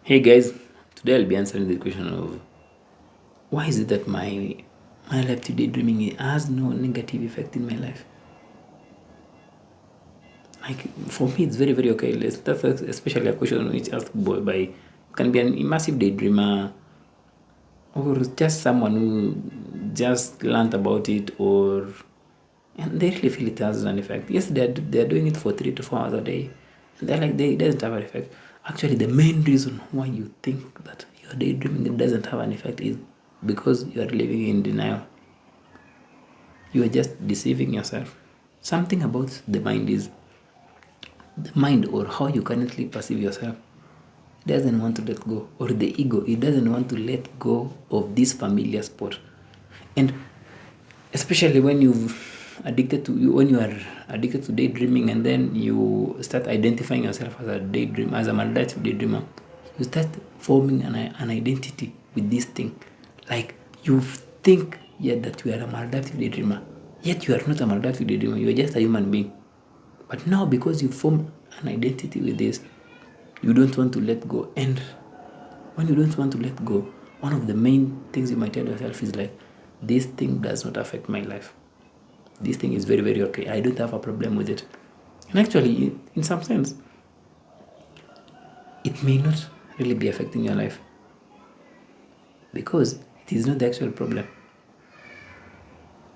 Hey guys, today I'll be answering the question of why is it that my maladaptive daydreaming has no negative effect in my life? Like for me, it's very okay. That's especially a question which asked by can be an immersive daydreamer or just someone who just learned about it or and they really feel it has an effect. Yes, they're doing it for 3 to 4 hours a day. They're like it doesn't have an effect. Actually, the main reason why you think that your daydreaming doesn't have an effect is because you are living in denial. You are just deceiving yourself. Something about the mind is the mind or how you currently perceive yourself doesn't want to let go, or the ego, it doesn't want to let go of this familiar spot. And especially when when you are addicted to daydreaming, and then you start identifying yourself as as a maladaptive daydreamer, you start forming an identity with this thing. Like you think, yeah, that you are a maladaptive daydreamer, yet you are not a maladaptive daydreamer, you are just a human being. But now, because you form an identity with this, you don't want to let go. And when you don't want to let go, one of the main things you might tell yourself is like, this thing does not affect my life. This thing is very okay. I don't have a problem with it. And actually, in some sense, it may not really be affecting your life because it is not the actual problem.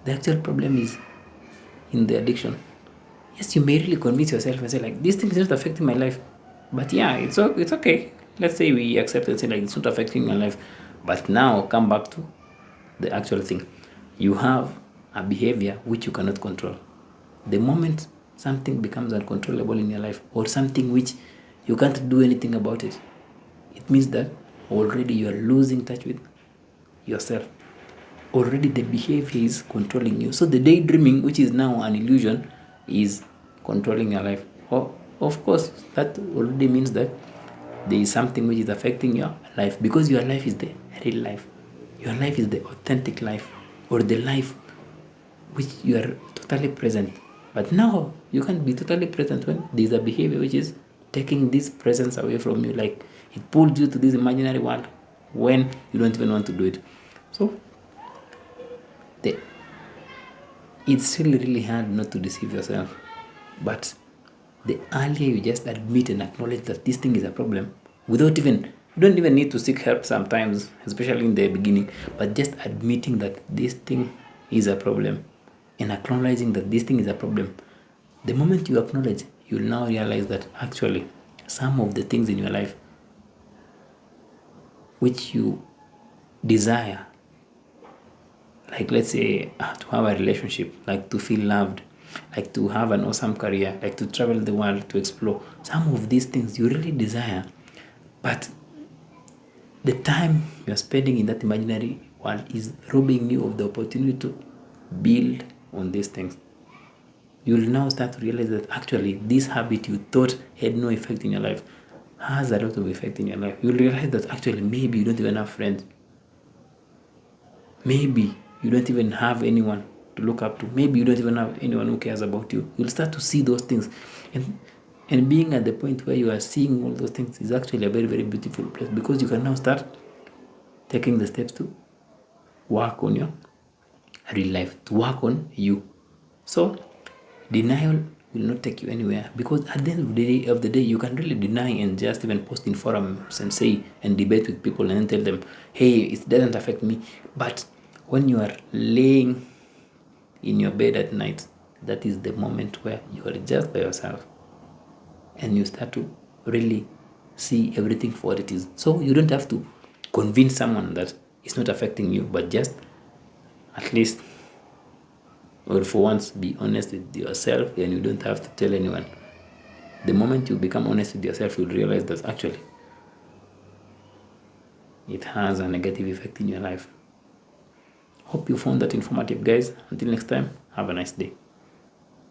The actual problem is in the addiction. Yes, you may really convince yourself and say like, this thing is not affecting my life. But yeah, it's okay. Let's say we accept and say like, it's not affecting my life. But now come back to the actual thing. You have a behavior which you cannot control. The moment something becomes uncontrollable in your life, or something which you can't do anything about it, it means that already you are losing touch with yourself. Already the behavior is controlling you. So the daydreaming, which is now an illusion, is controlling your life. Of course, that already means that there is something which is affecting your life, because your life is the real life. Your life is the authentic life, or the life which you are totally present. But now you can't be totally present when there's a behavior which is taking this presence away from you. Like it pulls you to this imaginary world when you don't even want to do it. So the it's really hard not to deceive yourself. But the earlier you just admit and acknowledge that this thing is a problem, without even, you don't even need to seek help sometimes, especially in the beginning, but just admitting that this thing is a problem and acknowledging that this thing is a problem. The moment you acknowledge, you'll now realize that actually some of the things in your life which you desire, like let's say to have a relationship, like to feel loved, like to have an awesome career, like to travel the world, to explore, some of these things you really desire, but the time you're spending in that imaginary world is robbing you of the opportunity to build on these things. You'll now start to realize that actually this habit you thought had no effect in your life has a lot of effect in your life. You'll realize that actually maybe you don't even have friends. Maybe you don't even have anyone to look up to. Maybe you don't even have anyone who cares about you. You'll start to see those things. And being at the point where you are seeing all those things is actually a very beautiful place, because you can now start taking the steps to work on your real life, to work on you. So denial will not take you anywhere, because at the end of the day, you can really deny and just even post in forums and say and debate with people and then tell them, hey, it doesn't affect me. But when you are laying in your bed at night, that is the moment where you are just by yourself and you start to really see everything for what it is. So you don't have to convince someone that it's not affecting you, but just at least, or for once, be honest with yourself, and you don't have to tell anyone. The moment you become honest with yourself, you'll realize that actually it has a negative effect in your life. Hope you found that informative, guys. Until next time, have a nice day.